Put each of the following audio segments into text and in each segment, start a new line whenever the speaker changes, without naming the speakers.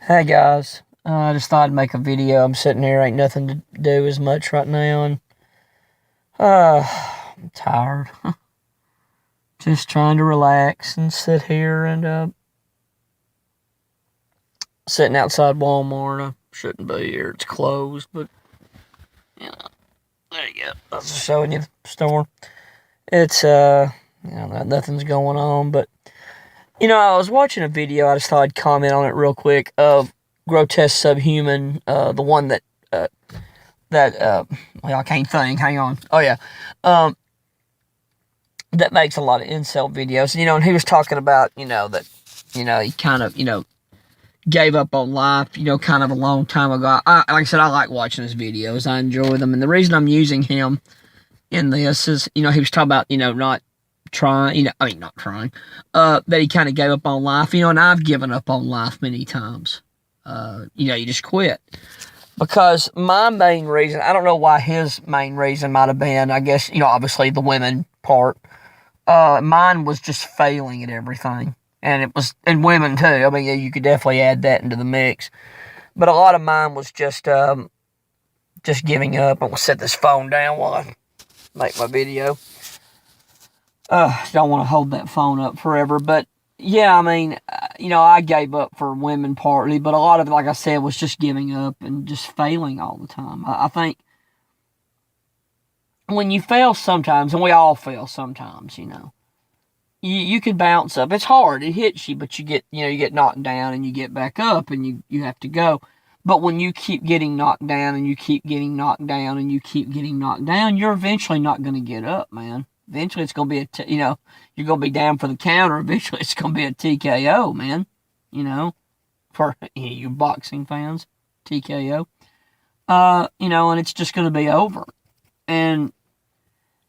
Hey guys, I just thought I'd make a video. I'm sitting here, ain't nothing to do as much right now, and uh, I'm tired. Just trying to relax and sit here and sitting outside Walmart. I shouldn't be here; it's closed, but you know, there you go. I was just showing you the store. It's nothing's going on, but I was watching a video. I just thought I'd comment on it real quick of Grotesque Subhuman, the one uh, that well, I can't think. Hang on. Oh yeah, um, that makes a lot of incel videos. And he was talking about that he kind of gave up on life. Kind of a long time ago. Like I said, I like watching his videos. I enjoy them, and the reason I'm using him in this is he was talking about not trying. Not trying. That he kind of gave up on life. And I've given up on life many times. You just quit. Because my main reason, I don't know why his main reason might have been, I guess, obviously the women part. Mine was just failing at everything. And women too. I mean, yeah, you could definitely add that into the mix. But a lot of mine was just giving up. I'm going to set this phone down while I make my video. Don't want to hold that phone up forever. But yeah, I mean, I gave up for women partly, but a lot of it, like I said, was just giving up and just failing all the time. I think when you fail sometimes, and we all fail sometimes, you can bounce up. It's hard. It hits you, but you get knocked down and you get back up and you have to go. But when you keep getting knocked down and you keep getting knocked down and you keep getting knocked down, you're eventually not going to get up, man. Eventually it's going to be you're going to be down for the counter. Eventually it's going to be a TKO, man. For you boxing fans, TKO. And it's just going to be over. And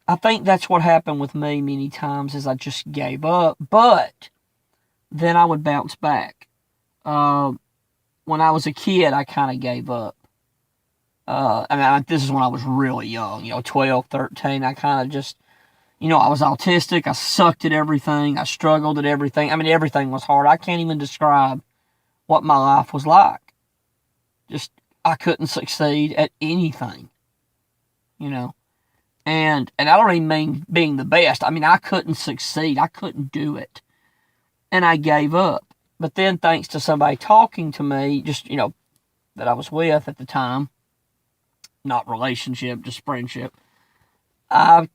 I think that's what happened with me many times is I just gave up. But then I would bounce back. When I was a kid, I kind of gave up. This is when I was really young, 12, 13. I kind of just, I was autistic. I sucked at everything. I struggled at everything. I mean, everything was hard. I can't even describe what my life was like. Just, I couldn't succeed at anything, And I don't even mean being the best. I mean, I couldn't succeed. I couldn't do it. And I gave up. But then thanks to somebody talking to me, just, that I was with at the time, not relationship, just friendship, I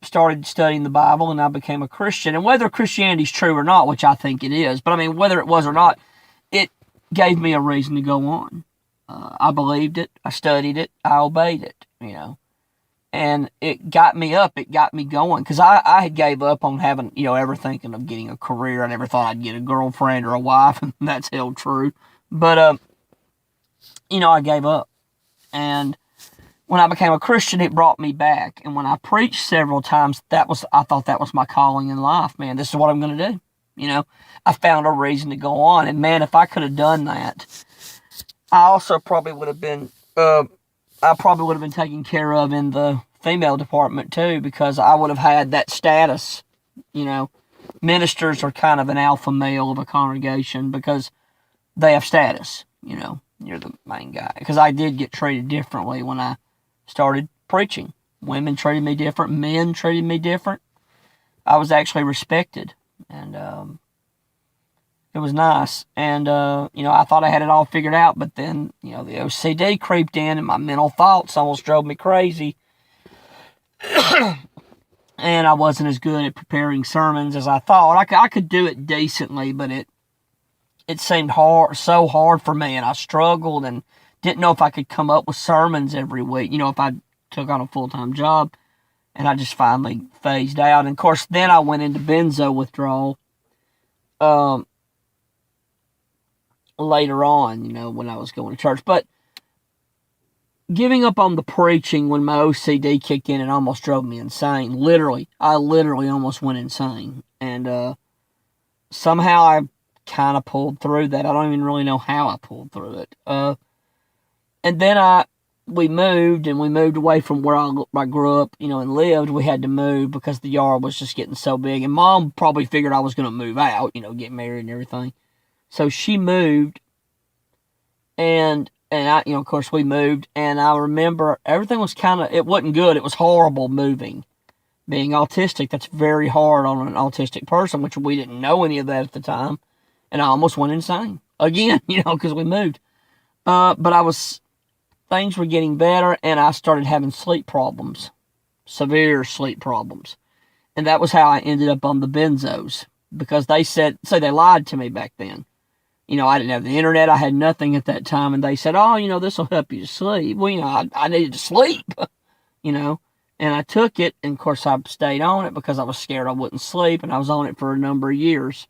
started studying the Bible and I became a Christian. And whether Christianity's true or not, which I think it is, but I mean, whether it was or not, it gave me a reason to go on. I believed it. I studied it. I obeyed it, And it got me up. It got me going. Because I had gave up on having, ever thinking of getting a career. I never thought I'd get a girlfriend or a wife. And that's held true. But, I gave up. And when I became a Christian, it brought me back. And when I preached several times, I thought that was my calling in life, man. This is what I'm going to do. I found a reason to go on. And, man, if I could have done that, I also probably would have been... I probably would have been taken care of in the female department too, because I would have had that status. Ministers are kind of an alpha male of a congregation because they have status. You're the main guy. Because I did get treated differently when I started preaching. Women treated me different. Men treated me different. I was actually respected. And it was nice. And, I thought I had it all figured out, but then, the OCD creeped in and my mental thoughts almost drove me crazy. And I wasn't as good at preparing sermons as I thought. I could do it decently, but it seemed so hard for me, and I struggled and didn't know if I could come up with sermons every week, if I took on a full-time job. And I just finally phased out. And, of course, then I went into benzo withdrawal. Later on, when I was going to church. But giving up on the preaching when my OCD kicked in, it almost drove me insane. I literally almost went insane. And somehow I kind of pulled through that. I don't even really know how I pulled through it. And then we moved away from where I grew up, and lived. We had to move because the yard was just getting so big. And Mom probably figured I was going to move out, get married and everything. So she moved, And I, of course we moved, and I remember everything was it wasn't good. It was horrible moving. Being autistic, that's very hard on an autistic person, which we didn't know any of that at the time. And I almost went insane again, because we moved. But things were getting better, and I started having sleep problems, severe sleep problems. And that was how I ended up on the benzos, because they they lied to me back then. I didn't have the internet. I had nothing at that time. And they said, oh, this will help you to sleep. Well, I needed to sleep, And I took it. And, of course, I stayed on it because I was scared I wouldn't sleep. And I was on it for a number of years.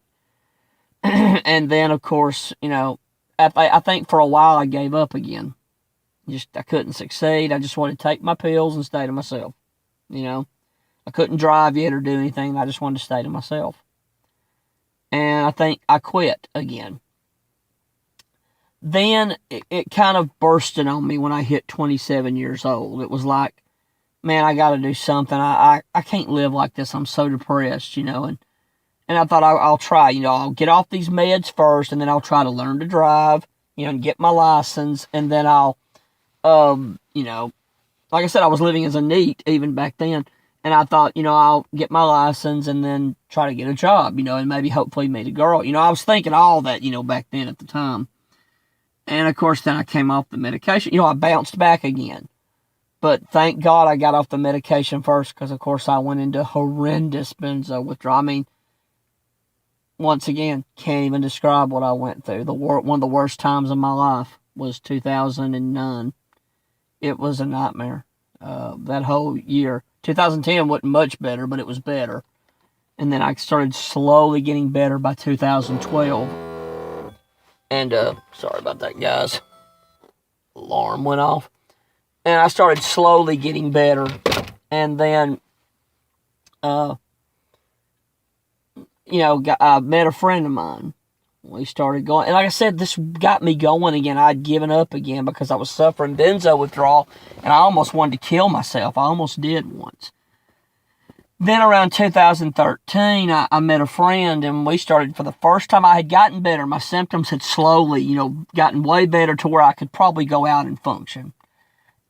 And then, of course, I think for a while I gave up again. I couldn't succeed. I just wanted to take my pills and stay to myself. I couldn't drive yet or do anything. I just wanted to stay to myself. And I think I quit again. Then it kind of bursted on me when I hit 27 years old. It was like, man, I got to do something. I can't live like this. I'm so depressed, and I thought I'll try. I'll get off these meds first, and then I'll try to learn to drive, and get my license, and then I'll, like I said, I was living as a NEET even back then, and I thought, I'll get my license and then try to get a job, and maybe hopefully meet a girl. I was thinking all that, back then at the time. And, of course, then I came off the medication. I bounced back again. But thank God I got off the medication first because, of course, I went into horrendous benzo withdrawal. I mean, once again, can't even describe what I went through. One of the worst times of my life was 2009. It was a nightmare. That whole year. 2010 wasn't much better, but it was better. And then I started slowly getting better by 2012. And, sorry about that, guys. Alarm went off. And I started slowly getting better. And then, I met a friend of mine. We started going. And like I said, this got me going again. I'd given up again because I was suffering benzo withdrawal. And I almost wanted to kill myself. I almost did once. Then around 2013, I met a friend, and we started, for the first time, I had gotten better. My symptoms had slowly, gotten way better to where I could probably go out and function.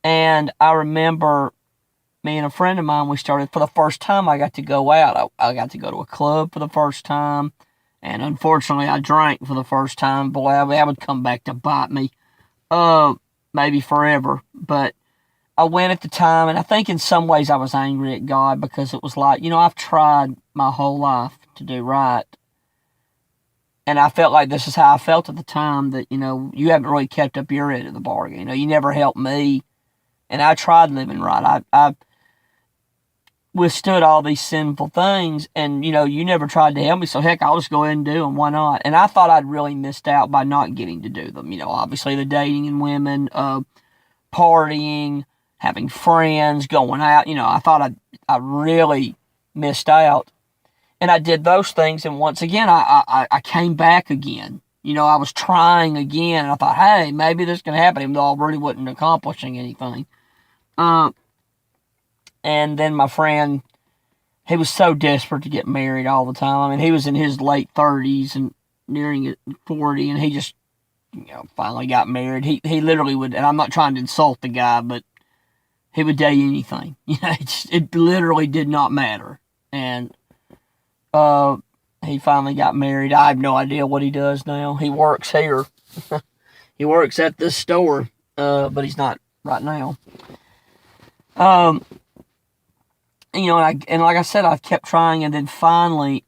And I remember me and a friend of mine, we started, for the first time, I got to go out. I got to go to a club for the first time. And unfortunately, I drank for the first time. Boy, that would come back to bite me. Maybe forever. But I went at the time, and I think in some ways I was angry at God because it was like, I've tried my whole life to do right. And I felt like this is how I felt at the time, that, you haven't really kept up your end of the bargain. You never helped me. And I tried living right. I withstood all these sinful things, and, you never tried to help me, so heck, I'll just go ahead and do them. Why not? And I thought I'd really missed out by not getting to do them. Obviously the dating and women, partying, having friends, going out, I thought I really missed out. And I did those things, and once again, I came back again. I was trying again, and I thought, hey, maybe this can happen, even though I really wasn't accomplishing anything. And then my friend, he was so desperate to get married all the time. I mean, he was in his late 30s and nearing 40, and he just, finally got married. He literally would, and I'm not trying to insult the guy, but he would date anything. It literally did not matter. And he finally got married. I have no idea what he does now. He works here. He works at this store, but he's not right now. And like I said, I kept trying, and then finally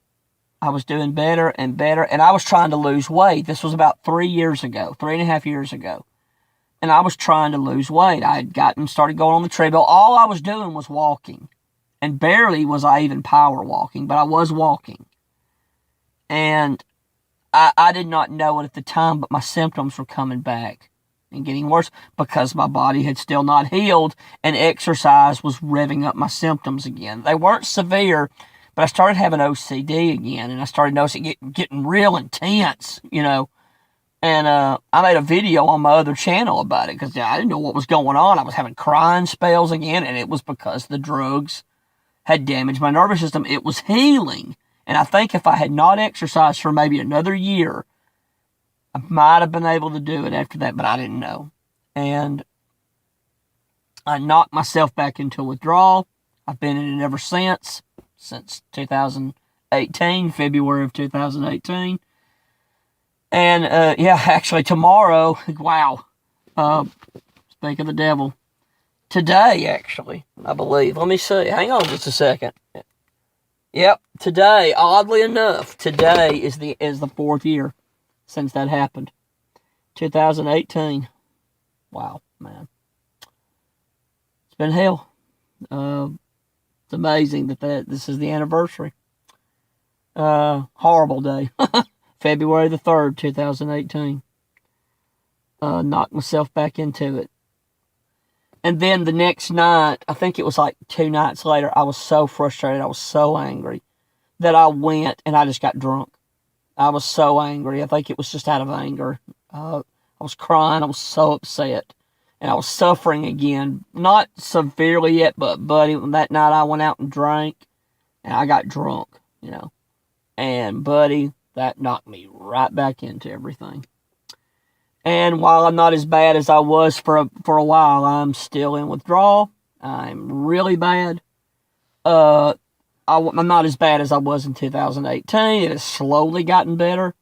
I was doing better and better, and I was trying to lose weight. This was about 3.5 years ago. And I was trying to lose weight. I had started going on the treadmill. All I was doing was walking. And barely was I even power walking, but I was walking. And I did not know it at the time, but my symptoms were coming back and getting worse because my body had still not healed, and exercise was revving up my symptoms again. They weren't severe, but I started having OCD again, and I started noticing it getting real intense, And I made a video on my other channel about it because I didn't know what was going on. I was having crying spells again, and it was because the drugs had damaged my nervous system. It was healing. And I think if I had not exercised for maybe another year, I might have been able to do it after that, but I didn't know. And I knocked myself back into withdrawal. I've been in it ever since 2018, February of 2018. And yeah, actually tomorrow, wow. Speak of the devil. Today, actually, I believe. Let me see. Hang on just a second. Yep, today, oddly enough, today is the 4th year since that happened. 2018. Wow, man. It's been hell. It's amazing that this is the anniversary. Horrible day. February the 3rd, 2018. Knocked myself back into it. And then the next night, I think it was like 2 nights later, I was so frustrated, I was so angry, that I went and I just got drunk. I was so angry. I think it was just out of anger. I was crying. I was so upset. And I was suffering again. Not severely yet, but buddy, that night I went out and drank, and I got drunk, you know. And buddy, that knocked me right back into everything. And while I'm not as bad as I was for a while, I'm still in withdrawal. I'm really bad. I'm not as bad as I was in 2018. It has slowly gotten better.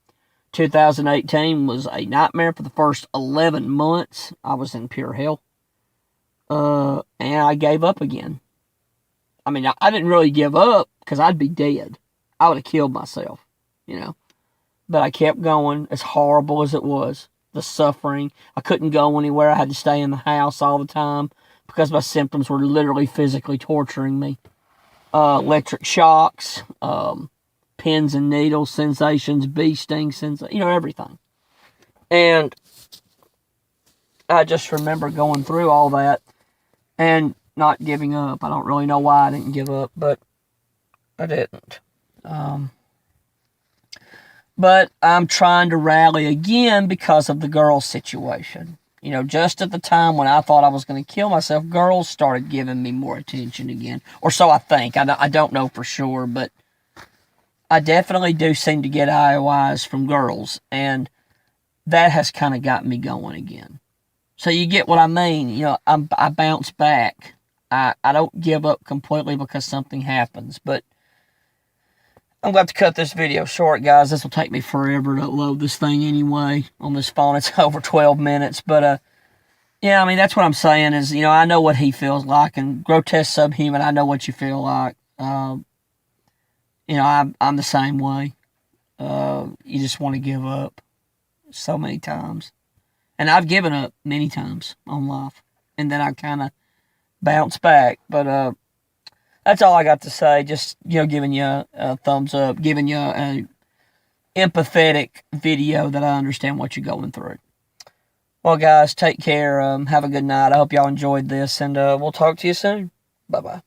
2018 was a nightmare for the first 11 months. I was in pure hell. And I gave up again. I mean, I didn't really give up because I'd be dead. I would have killed myself, you know. But I kept going, as horrible as it was. The suffering. I couldn't go anywhere. I had to stay in the house all the time because my symptoms were literally physically torturing me. Electric shocks, pins and needles sensations, bee sting sensations, you know, everything. And I just remember going through all that and not giving up. I don't really know why I didn't give up, but I didn't. But I'm trying to rally again because of the girl situation. You know, just at the time when I thought I was going to kill myself, girls started giving me more attention again. Or so I think. I don't know for sure, but I definitely do seem to get IOIs from girls. And that has kind of got me going again. So you get what I mean. You know, I bounce back. I don't give up completely because something happens. But I'm going to have to cut this video short, guys. This will take me forever to load this thing anyway on this phone. It's over 12 minutes. But, yeah, I mean, that's what I'm saying is, you know, I know what he feels like. And Grotesque Subhuman, I know what you feel like. You know, I'm the same way. You just want to give up so many times. And I've given up many times on life. And then I kind of bounce back. But, that's all I got to say. Just, you know, giving you a thumbs up, giving you an empathetic video that I understand what you're going through. Well, guys, take care. Have a good night. I hope y'all enjoyed this, and we'll talk to you soon. Bye-bye.